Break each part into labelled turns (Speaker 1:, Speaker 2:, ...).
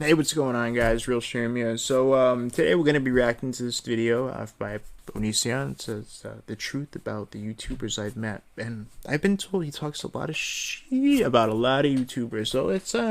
Speaker 1: Hey, what's going on, guys? RealStream here. So, today we're going to be reacting to this video by Onision. It says the truth about the YouTubers I've met, and I've been told he talks a lot of shit about a lot of YouTubers. So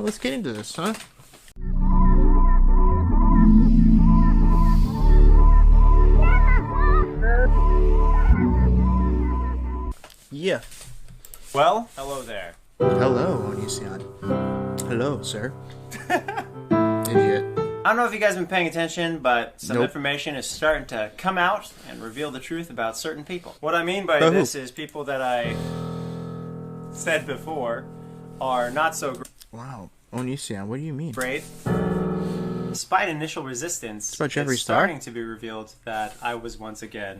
Speaker 1: let's get into this, huh? Yeah.
Speaker 2: Well, hello there.
Speaker 1: Hello, Onision. Hello, sir. Idiot.
Speaker 2: I don't know if you guys have been paying attention, but some
Speaker 1: Nope.
Speaker 2: information is starting to come out and reveal the truth about certain people. What I mean by
Speaker 1: About
Speaker 2: this
Speaker 1: who?
Speaker 2: is people that I said before are not so
Speaker 1: Wow, Onision, what do you mean?
Speaker 2: great. Despite initial resistance,
Speaker 1: about Jeffree
Speaker 2: it's
Speaker 1: Star?
Speaker 2: starting to be revealed that I was once again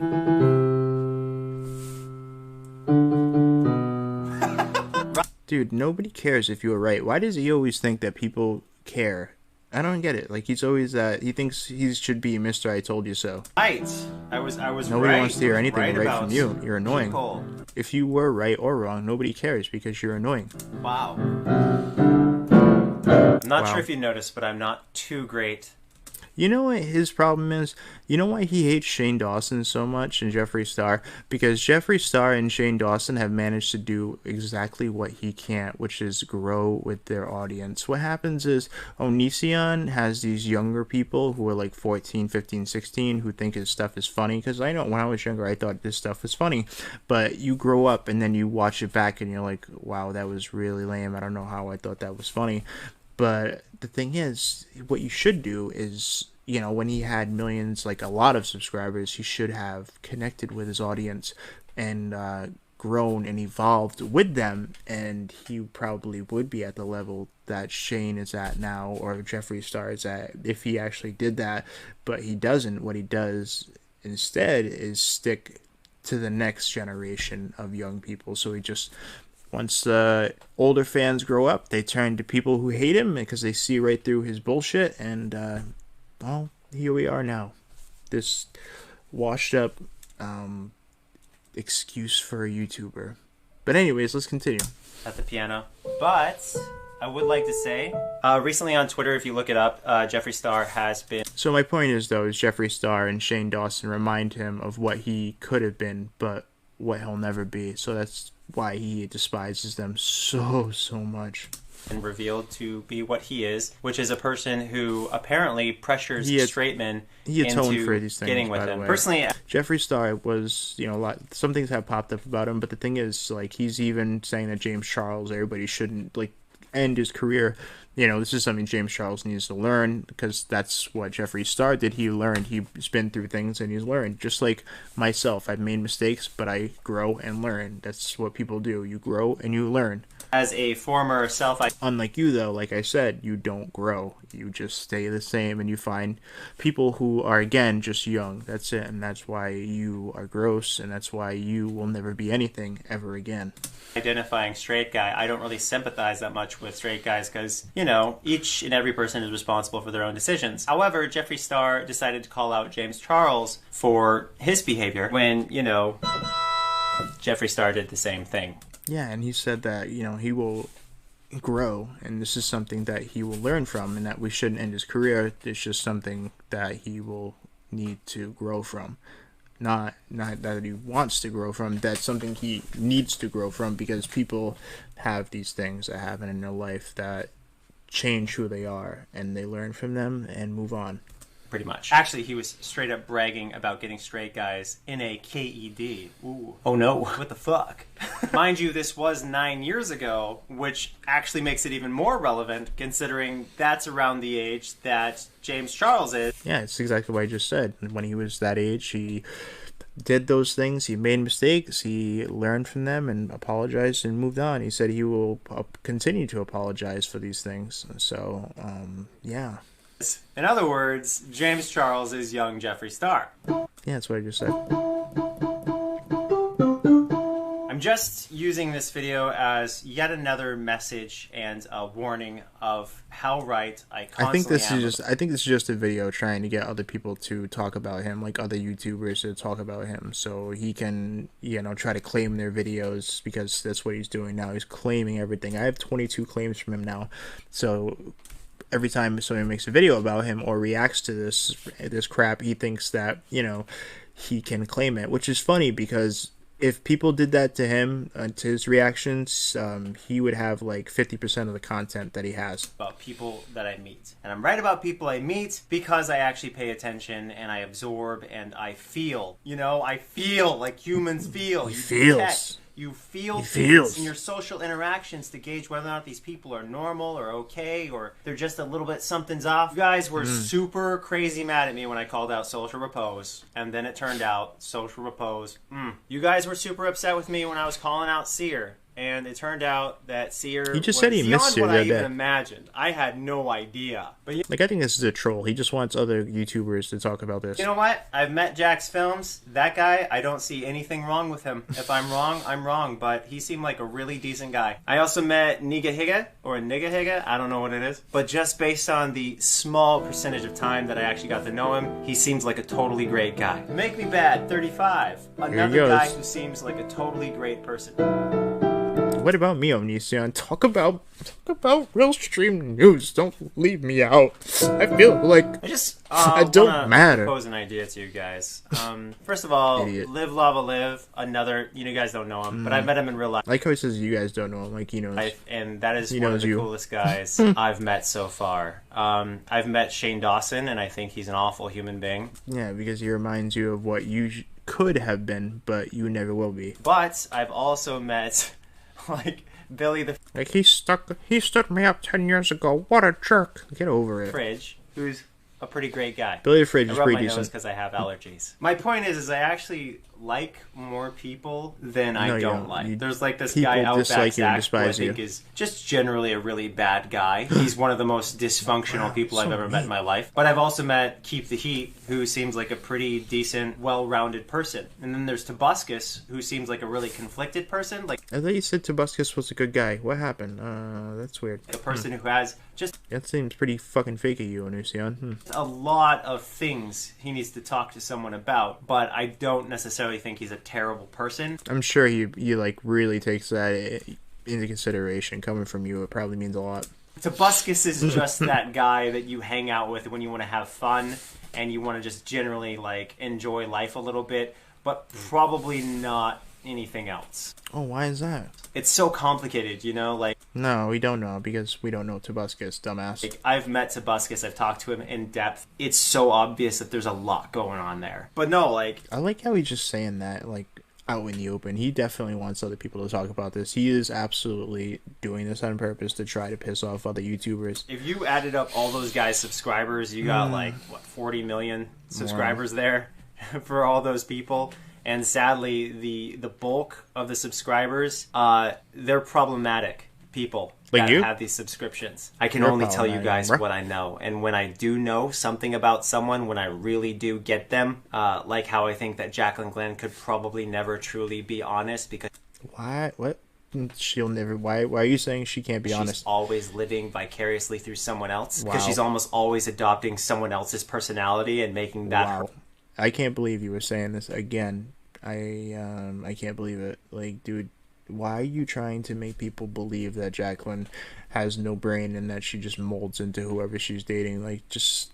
Speaker 1: Dude, nobody cares if you were right. Why does he always think that people care? I don't get it. Like, he's always he thinks he should be Mr. I told you so.
Speaker 2: right. I was
Speaker 1: Nobody
Speaker 2: right.
Speaker 1: wants to hear anything right
Speaker 2: about
Speaker 1: from you. You're annoying.
Speaker 2: people.
Speaker 1: If you were right or wrong, nobody cares because you're annoying.
Speaker 2: Wow. I'm not
Speaker 1: Wow.
Speaker 2: sure if you noticed, but I'm not too great.
Speaker 1: You know what his problem is? You know why he hates Shane Dawson so much and Jeffree Star? Because Jeffree Star and Shane Dawson have managed to do exactly what he can't, which is grow with their audience. What happens is Onision has these younger people who are like 14, 15, 16 who think his stuff is funny. Because I know when I was younger, I thought this stuff was funny. But you grow up and then you watch it back and you're like, wow, that was really lame. I don't know how I thought that was funny. But the thing is, what you should do is, you know, when he had millions, like a lot of subscribers, he should have connected with his audience and grown and evolved with them. And he probably would be at the level that Shane is at now or Jeffree Star is at if he actually did that. But he doesn't. What he does instead is stick to the next generation of young people. So he just once the older fans grow up, they turn to people who hate him because they see right through his bullshit. And, well, here we are now. This washed up excuse for a YouTuber. But anyways, let's continue.
Speaker 2: At the piano. But I would like to say, recently on Twitter, if you look it up, Jeffree Star has been...
Speaker 1: So my point is, though, is Jeffree Star and Shane Dawson remind him of what he could have been, but what he'll never be. So that's why he despises them so much.
Speaker 2: and revealed to be what he is, which is a person who apparently pressures straight men
Speaker 1: he atoned
Speaker 2: into
Speaker 1: for these things,
Speaker 2: getting with
Speaker 1: by the
Speaker 2: him.
Speaker 1: way.
Speaker 2: Personally,
Speaker 1: Jeffree Star was, you know, a lot. Some things have popped up about him, but the thing is, like, he's even saying that James Charles, everybody shouldn't like end his career. You know, this is something James Charles needs to learn because that's what Jeffree Star did. He learned. He's been through things and he's learned. Just like myself, I've made mistakes, but I grow and learn. That's what people do. You grow and you learn.
Speaker 2: as a former self...
Speaker 1: Unlike you, though, like I said, you don't grow. You just stay the same, and you find people who are, again, just young. That's it, and that's why you are gross, and that's why you will never be anything ever again.
Speaker 2: identifying straight guy, I don't really sympathize that much with straight guys because, you know, each and every person is responsible for their own decisions. However, Jeffree Star decided to call out James Charles for his behavior when, you know, Jeffree Star did the same thing.
Speaker 1: Yeah, and he said that, you know, he will grow, and this is something that he will learn from, and that we shouldn't end his career. It's just something that he will need to grow from. Not that he wants to grow from, that's something he needs to grow from, because people have these things that happen in their life that change who they are, and they learn from them and move on.
Speaker 2: Pretty much. Actually, he was straight up bragging about getting straight guys in a KED. Ooh. Oh no. What the fuck? Mind you, this was 9 years ago, which actually makes it even more relevant considering that's around the age that James Charles is.
Speaker 1: Yeah, it's exactly what I just said. When he was that age, he did those things, he made mistakes, he learned from them and apologized and moved on. He said he will continue to apologize for these things. So, yeah.
Speaker 2: In other words, James Charles is young Jeffree Star.
Speaker 1: Yeah, that's what I just said.
Speaker 2: I'm just using this video as yet another message and a warning of how right I constantly am.
Speaker 1: I think this is just a video trying to get other people to talk about him, like other YouTubers to talk about him, so he can, you know, try to claim their videos, because that's what he's doing now. He's claiming everything. I have 22 claims from him now, so every time someone makes a video about him or reacts to this crap, he thinks that, you know, he can claim it, which is funny because if people did that to him, to his reactions, he would have like 50% of the content that he has.
Speaker 2: About people that I meet. And I'm right about people I meet because I actually pay attention and I absorb and I feel. You know, I feel like humans feel.
Speaker 1: He feels.
Speaker 2: You feel things in your social interactions to gauge whether or not these people are normal or okay or they're just a little bit something's off. You guys were super crazy mad at me when I called out social repose, and then it turned out social repose. You guys were super upset with me when I was calling out Seer. And it turned out that Seer
Speaker 1: he just said he missed Seer
Speaker 2: beyond what I
Speaker 1: that
Speaker 2: even
Speaker 1: day.
Speaker 2: imagined. I had no idea. But
Speaker 1: like, I think this is a troll. He just wants other YouTubers to talk about this.
Speaker 2: You know what? I've met Jack's films. That guy, I don't see anything wrong with him. If I'm wrong, I'm wrong. But he seemed like a really decent guy. I also met Niga Higa, or Niga Higa. I don't know what it is. But just based on the small percentage of time that I actually got to know him, he seems like a totally great guy. Make Me Bad, 35. Another guy who seems like a totally great person.
Speaker 1: What about me, Onision? Talk about RealStream news. Don't leave me out. I feel like I don't matter.
Speaker 2: Propose an idea to you guys. First of all,
Speaker 1: Idiot.
Speaker 2: Live Lava Live. Another, you guys don't know him, but I met him in real life.
Speaker 1: I like how he says you guys don't know him. Like, he knows.
Speaker 2: And that is one of the coolest guys I've met so far. I've met Shane Dawson, and I think he's an awful human being.
Speaker 1: Yeah, because he reminds you of what you could have been, but you never will be.
Speaker 2: But I've also met like Billy the
Speaker 1: Like, he stood me up 10 years ago. What a jerk. Get over it.
Speaker 2: Fridge, who's a pretty great guy.
Speaker 1: Billy the Fridge is
Speaker 2: I rub
Speaker 1: pretty
Speaker 2: my
Speaker 1: decent.
Speaker 2: nose because I have allergies. My point is I actually like more people than I don't like. There's like this guy Outback Zach who I think is just generally a really bad guy. He's one of the most dysfunctional people I've ever met in my life. But I've also met Keep the Heat, who seems like a pretty decent, well-rounded person. And then there's Tobuscus, who seems like a really conflicted person. Like,
Speaker 1: I thought you said Tobuscus was a good guy. What happened? That's weird.
Speaker 2: A person who has just...
Speaker 1: That seems pretty fucking fake of you, Onision.
Speaker 2: A lot of things he needs to talk to someone about, but I don't necessarily think he's a terrible person.
Speaker 1: I'm sure he like really takes that into consideration. Coming from you, it probably means a lot.
Speaker 2: Tobuscus is just that guy that you hang out with when you want to have fun and you want to just generally like enjoy life a little bit, but probably not anything else.
Speaker 1: Oh, why is that?
Speaker 2: It's so complicated, you know, like...
Speaker 1: No, we don't know, because we don't know Tobuscus, dumbass.
Speaker 2: Like, I've met Tobuscus, I've talked to him in depth. It's so obvious that there's a lot going on there. But no, like...
Speaker 1: I like how he's just saying that, like, out in the open. He definitely wants other people to talk about this. He is absolutely doing this on purpose to try to piss off other YouTubers.
Speaker 2: If you added up all those guys' subscribers, you got, like, what, 40 million subscribers there for all those people? And sadly, the bulk of the subscribers, they're problematic people
Speaker 1: like
Speaker 2: that have these subscriptions. I can only tell you guys what I know. And when I do know something about someone, when I really do get them, like how I think that Jaclyn Glenn could probably never truly be honest because...
Speaker 1: Why? What? She'll never... Why are you saying she can't be honest?
Speaker 2: She's always living vicariously through someone else. Because she's almost always adopting someone else's personality and making that her...
Speaker 1: I can't believe you were saying this again. I can't believe it. Like, dude, why are you trying to make people believe that Jaclyn has no brain and that she just molds into whoever she's dating? Like, just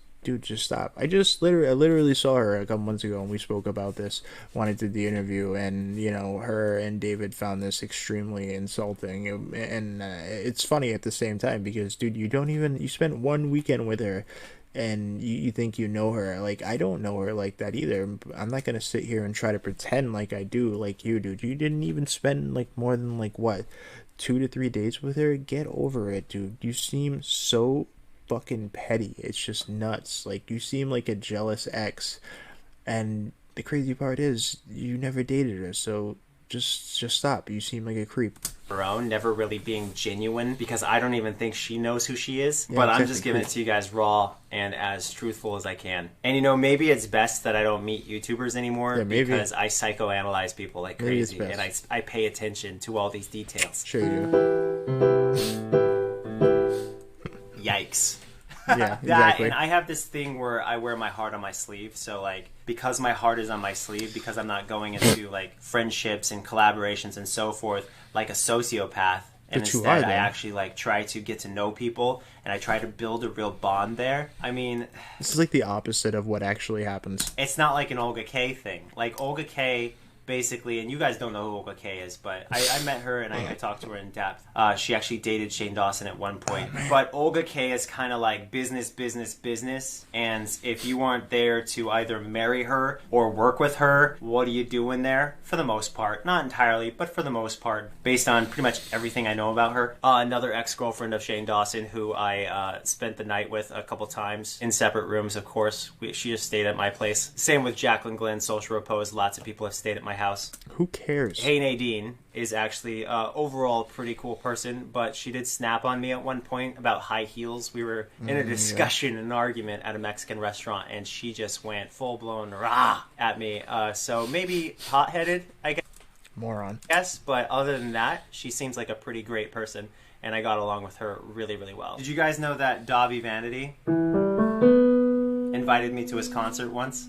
Speaker 1: stop. I literally saw her a couple months ago and we spoke about this, wanted to do the interview, and, you know, her and David found this extremely insulting. And it's funny at the same time because, dude, you spent one weekend with her and you think you know her. Like, I don't know her like that either. I'm not gonna sit here and try to pretend like I do, like you, dude. You didn't even spend like more than like what, 2 to 3 days with her. Get over it, dude. You seem so fucking petty. It's just nuts. Like, you seem like a jealous ex, and the crazy part is you never dated her, so just stop. You seem like a creep.
Speaker 2: Her own, never really being genuine, because I don't even think she knows who she is.
Speaker 1: Yeah,
Speaker 2: but I'm just giving it to you guys raw and as truthful as I can. And you know, maybe it's best that I don't meet YouTubers anymore, because I psychoanalyze people like crazy, and I pay attention to all these details.
Speaker 1: Sure you do.
Speaker 2: Yikes.
Speaker 1: Yeah, exactly.
Speaker 2: And I have this thing where I wear my heart on my sleeve. So, like, because my heart is on my sleeve, because I'm not going into, like, friendships and collaborations and so forth like a sociopath, and
Speaker 1: But you
Speaker 2: instead
Speaker 1: are,
Speaker 2: I
Speaker 1: though.
Speaker 2: actually like try to get to know people and I try to build a real bond there. I mean,
Speaker 1: This is like the opposite of what actually happens.
Speaker 2: it's not like an Olga K thing. Like Olga K basically, and you guys don't know who Olga K is, but I met her and I talked to her in depth. She actually dated Shane Dawson at one point. But Olga K is kind of like business, business, business. And if you aren't there to either marry her or work with her, what are you doing there? For the most part. Not entirely, but for the most part. Based on pretty much everything I know about her. Another ex-girlfriend of Shane Dawson who I spent the night with a couple times in separate rooms, of course. She just stayed at my place. Same with Jaclyn Glenn, Social Repose. Lots of people have stayed at my house.
Speaker 1: Who cares?
Speaker 2: Hey Nadine is actually overall a pretty cool person, but she did snap on me at one point about high heels. We were in a discussion, an argument at a Mexican restaurant, and she just went full-blown rah at me. So maybe hot-headed, I
Speaker 1: Moron.
Speaker 2: guess, but other than that, she seems like a pretty great person, and I got along with her really, really well. Did you guys know that Vanity invited me to his concert once?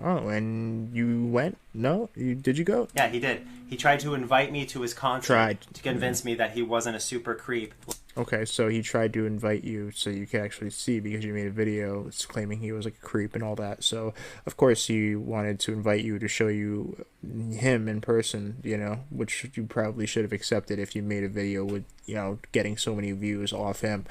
Speaker 1: Oh, and you went? No? Did you go?
Speaker 2: Yeah, he did. He tried to invite me to his concert to convince
Speaker 1: Mm-hmm.
Speaker 2: me that he wasn't a super creep.
Speaker 1: Okay, so he tried to invite you so you could actually see because you made a video claiming he was like a creep and all that. So, of course, he wanted to invite you to show you him in person, you know, which you probably should have accepted if you made a video with, you know, getting so many views off him.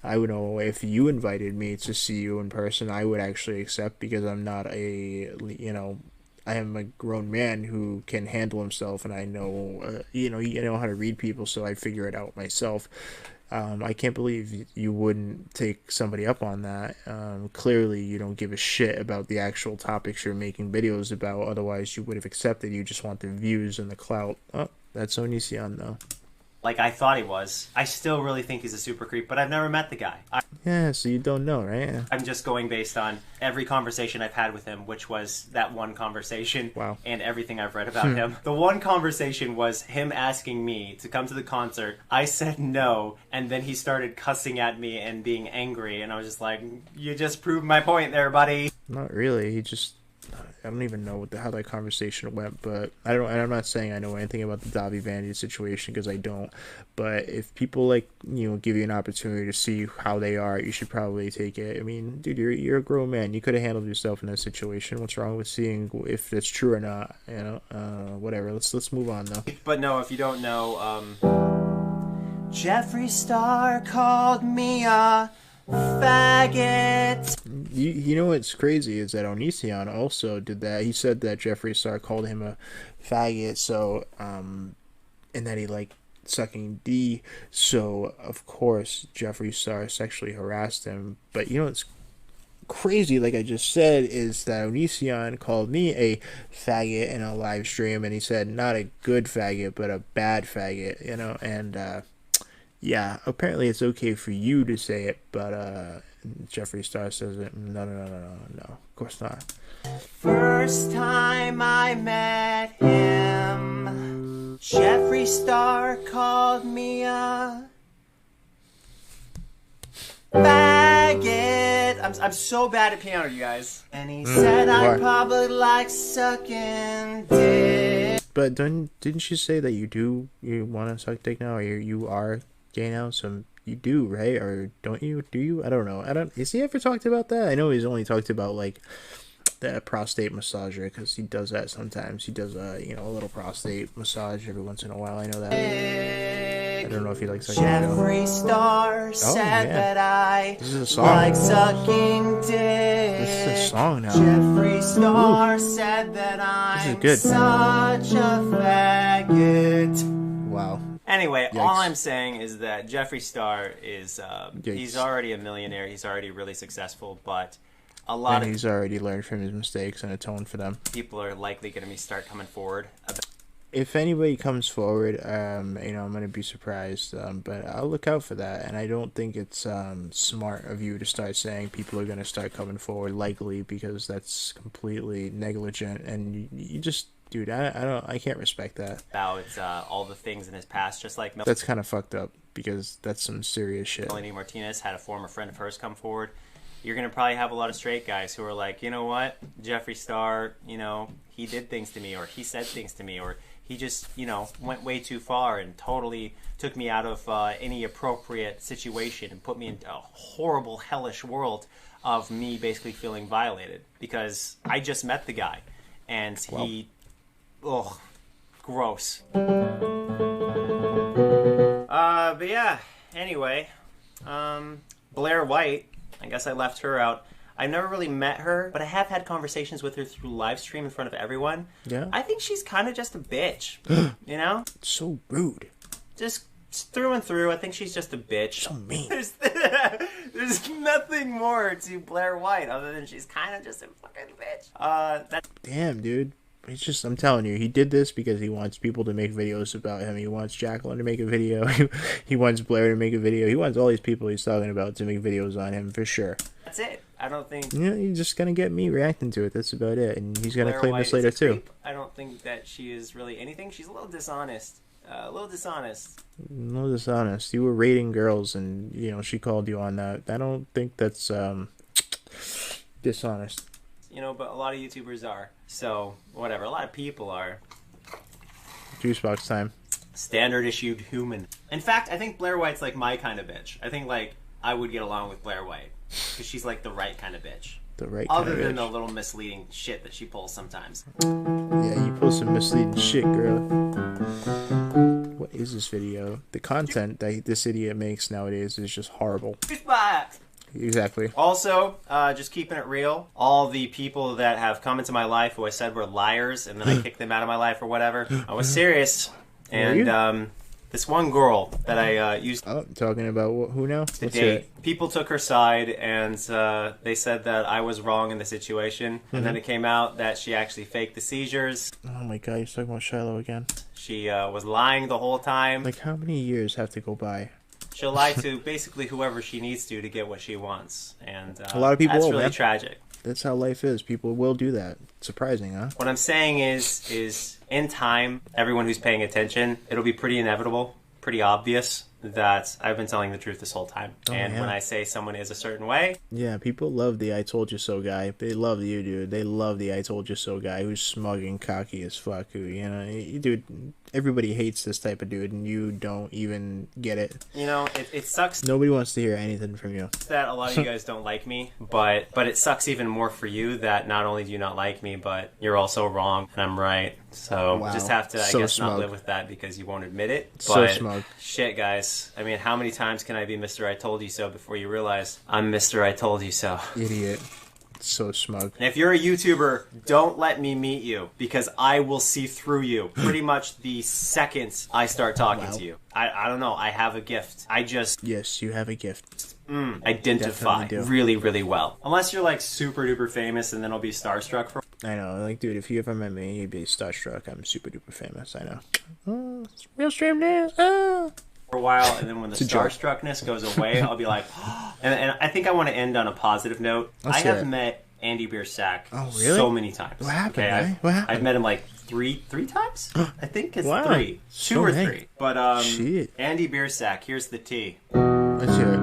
Speaker 1: I would know if you invited me to see you in person, I would actually accept because I'm not a, you know, I am a grown man who can handle himself and I know, you know how to read people, so I figure it out myself. I can't believe you wouldn't take somebody up on that. Clearly, you don't give a shit about the actual topics you're making videos about. Otherwise, you would have accepted. You just want the views and the clout. Oh, that's Onision, though.
Speaker 2: Like I thought he was. I still really think he's a super creep, but I've never met the guy.
Speaker 1: Yeah, so you don't know, right?
Speaker 2: I'm just going based on every conversation I've had with him, which was that one conversation.
Speaker 1: Wow.
Speaker 2: And everything I've read about him. The one conversation was him asking me to come to the concert. I said no, and then he started cussing at me and being angry, and I was just like, you just proved my point there, buddy.
Speaker 1: Not really. He just... I don't even know how that conversation went, but I'm not saying I know anything about the Vanity situation because I don't. But if people give you an opportunity to see how they are, you should probably take it. I mean, dude, you're a grown man. You could have handled yourself in that situation. What's wrong with seeing if that's true or not? You know, whatever. Let's move on though.
Speaker 2: But no, if you don't know, Jeffree Star called me a faggot.
Speaker 1: You know what's crazy is that Onision also did that. He said that Jeffree Star called him a faggot, so and that he liked sucking D. So of course Jeffree Star sexually harassed him. But you know what's crazy, like I just said, is that Onision called me a faggot in a live stream, and he said not a good faggot but a bad faggot. You know, and yeah, apparently it's okay for you to say it, but Jeffree Star says it. No, of course not.
Speaker 2: First time I met him, Jeffree Star called me a faggot. I'm so bad at piano, you guys. And he said I probably like sucking dick.
Speaker 1: But didn't you say that you want to suck dick now, or you are gay now? So you do, right? Or don't you? Do you? I don't know. Has he ever talked about that? I know he's only talked about like the prostate massager because he does that sometimes. He does a little prostate massage every once in a while. I know that. I don't know if he likes sucking dick.
Speaker 2: Jeffree Star said that I like sucking dick.
Speaker 1: This is a song now.
Speaker 2: Jeffree Star said that I'm such a faggot.
Speaker 1: Wow.
Speaker 2: Anyway,
Speaker 1: Yikes.
Speaker 2: all I'm saying is that Jeffree Star is he's already a millionaire. He's already really successful, but
Speaker 1: he's already learned from his mistakes and atoned for them.
Speaker 2: People are likely going to start coming forward.
Speaker 1: If anybody comes forward, I'm going to be surprised, but I'll look out for that. And I don't think it's smart of you to start saying people are going to start coming forward likely, because that's completely negligent. And you just, dude, I can't respect that.
Speaker 2: About all the things in his past, just like
Speaker 1: that's kind of fucked up, because that's some serious shit.
Speaker 2: Melanie Martinez had a former friend of hers come forward. You're going to probably have a lot of straight guys who are like, you know what, Jeffree Star, he did things to me, or he said things to me, or He just, you know, went way too far and totally took me out of any appropriate situation and put me in a horrible, hellish world of me basically feeling violated because I just met the guy and he, ugh, gross. But yeah, anyway, Blair White, I guess I left her out. I've never really met her, but I have had conversations with her through live stream in front of everyone. Yeah. I think she's kind of just a bitch, you know?
Speaker 1: So rude.
Speaker 2: Just through and through, I think she's just a bitch.
Speaker 1: So mean.
Speaker 2: There's nothing more to Blair White other than she's kind of just a fucking bitch.
Speaker 1: Damn, dude. It's just, I'm telling you, he did this because he wants people to make videos about him. He wants Jaclyn to make a video. He wants Blair to make a video. He wants all these people he's talking about to make videos on him for sure.
Speaker 2: That's it. I don't think...
Speaker 1: Yeah, he's just going to get me reacting to it. That's about it. And he's going to claim this later, too.
Speaker 2: I don't think that she is really anything. She's a little dishonest. A little dishonest.
Speaker 1: You were rating girls, and, you know, she called you on that. I don't think that's dishonest.
Speaker 2: You know, but a lot of YouTubers are. So, whatever. A lot of people are.
Speaker 1: Juicebox time.
Speaker 2: Standard issued human. In fact, I think Blair White's like my kind of bitch. I think, like, I would get along with Blair White. Because she's like the right kind of bitch.
Speaker 1: The right kind of bitch.
Speaker 2: Other than the little misleading shit that she pulls sometimes.
Speaker 1: Yeah, you pull some misleading shit, girl. What is this video? The content that this idiot makes nowadays is just horrible. Exactly.
Speaker 2: Also, just keeping it real, all the people that have come into my life who I said were liars and then I kicked them out of my life or whatever, I was serious. And this one girl that I used
Speaker 1: talking about who now?
Speaker 2: To date, people took her side and they said that I was wrong in the situation. And then it came out that she actually faked the seizures.
Speaker 1: Oh my god, you're talking about Shiloh again.
Speaker 2: She was lying the whole time.
Speaker 1: Like, how many years have to go by?
Speaker 2: She'll lie to basically whoever she needs to get what she wants. And
Speaker 1: a lot of people
Speaker 2: that's really tragic.
Speaker 1: That's how life is. People will do that. Surprising, huh?
Speaker 2: What I'm saying is in time, everyone who's paying attention, it'll be pretty inevitable, pretty obvious that I've been telling the truth this whole time. When I say someone is a certain way...
Speaker 1: Yeah, people love the I told you so guy. They love you, dude. They love the I told you so guy who's smug and cocky as fuck. Who, you know, dude, everybody hates this type of dude and you don't even get it.
Speaker 2: You know, it sucks.
Speaker 1: Nobody wants to hear anything from you.
Speaker 2: That a lot of you guys don't like me, but it sucks even more for you that not only do you not like me, but you're also wrong and I'm right. So just have to, I guess, not live with that because you won't admit it. But
Speaker 1: so smug.
Speaker 2: Shit, guys. I mean, how many times can I be Mr. I told you so before you realize I'm Mr. I told you so?
Speaker 1: Idiot. So smug.
Speaker 2: And if you're a YouTuber, don't let me meet you because I will see through you pretty much the second I start talking to you. I don't know. I have a gift. I just...
Speaker 1: Yes, you have a gift.
Speaker 2: Identify really, really well. Unless you're like super duper famous and then I'll be starstruck for...
Speaker 1: I know. Like, dude, if you ever met me, you'd be starstruck. I'm super duper famous. I know. Oh, it's RealStream news.
Speaker 2: For a while, and then when the starstruckness goes away, I'll be like, and I think I want to end on a positive note. I have met Andy Biersack so many times.
Speaker 1: What happened?
Speaker 2: Okay,
Speaker 1: What happened?
Speaker 2: I've met him like three times. I think it's three, two or three. But Andy Biersack, here's the tea.
Speaker 1: Let's hear it.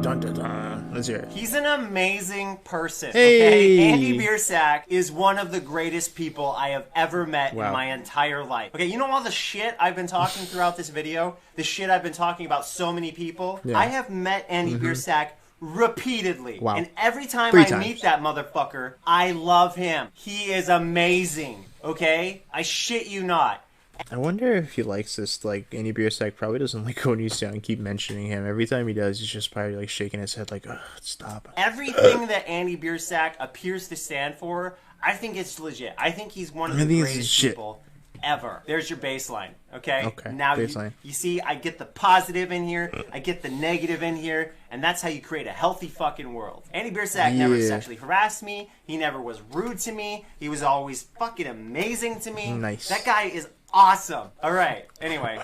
Speaker 1: Dun, dun, dun. Let's hear it.
Speaker 2: He's an amazing person.
Speaker 1: Hey.
Speaker 2: Okay, Andy Biersack is one of the greatest people I have ever met in my entire life. Okay, you know all the shit I've been talking throughout this video? The shit I've been talking about so many people? Yeah. I have met Andy Biersack repeatedly. Wow. And every time I meet that motherfucker, I love him. He is amazing. Okay? I shit you not.
Speaker 1: I wonder if he likes this. Like, Andy Biersack probably doesn't like Onision and keep mentioning him. Every time he does, he's just probably like shaking his head like, ugh, stop.
Speaker 2: Everything that Andy Biersack appears to stand for, I think it's legit. I think he's one of the greatest people ever. There's your baseline, okay?
Speaker 1: Okay,
Speaker 2: now
Speaker 1: baseline.
Speaker 2: You see, I get the positive in here, I get the negative in here, and that's how you create a healthy fucking world. Andy Biersack never sexually harassed me. He never was rude to me. He was always fucking amazing to me.
Speaker 1: Nice.
Speaker 2: That guy is awesome. All right. Anyway,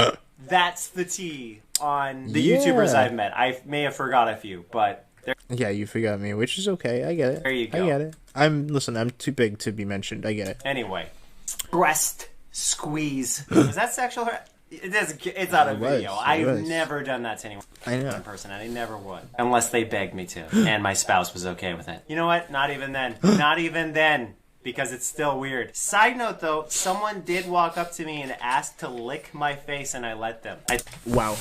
Speaker 2: that's the tea on the YouTubers I've met. I may have forgot a few, but...
Speaker 1: Yeah, you forgot me, which is okay. I get it.
Speaker 2: There you go.
Speaker 1: I get it. I'm too big to be mentioned. I get it.
Speaker 2: Anyway, breast squeeze. Is that sexual? It's not a video. I've never done that to anyone.
Speaker 1: I know.
Speaker 2: In person, and I never would. Unless they begged me to. And my spouse was okay with it. You know what? Not even then. Not even then. because it's still weird. Side note though, someone did walk up to me and ask to lick my face and I let them.
Speaker 1: Wow.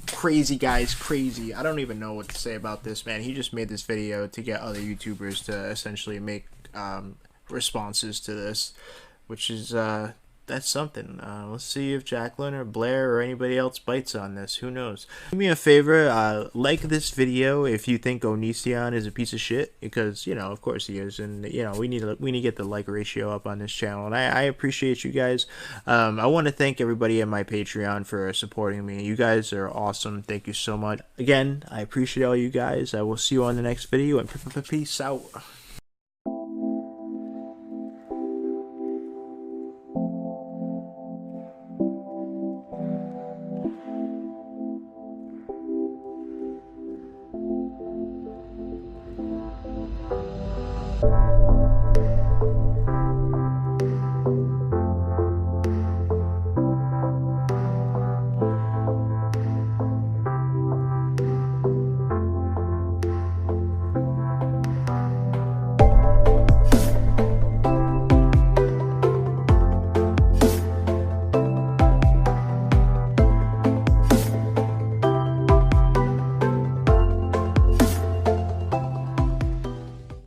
Speaker 1: Crazy, guys, crazy. I don't even know what to say about this, man. He just made this video to get other YouTubers to essentially make responses to this, which is that's something. Let's see if Jaclyn or Blair or anybody else bites on this. Who knows? Do me a favor, like this video if you think Onision is a piece of shit, because, you know, of course he is, and, you know, we need to get the like ratio up on this channel, and I appreciate you guys. I want to thank everybody at my Patreon for supporting me. You guys are awesome. Thank you so much. Again, I appreciate all you guys. I will see you on the next video, and peace out.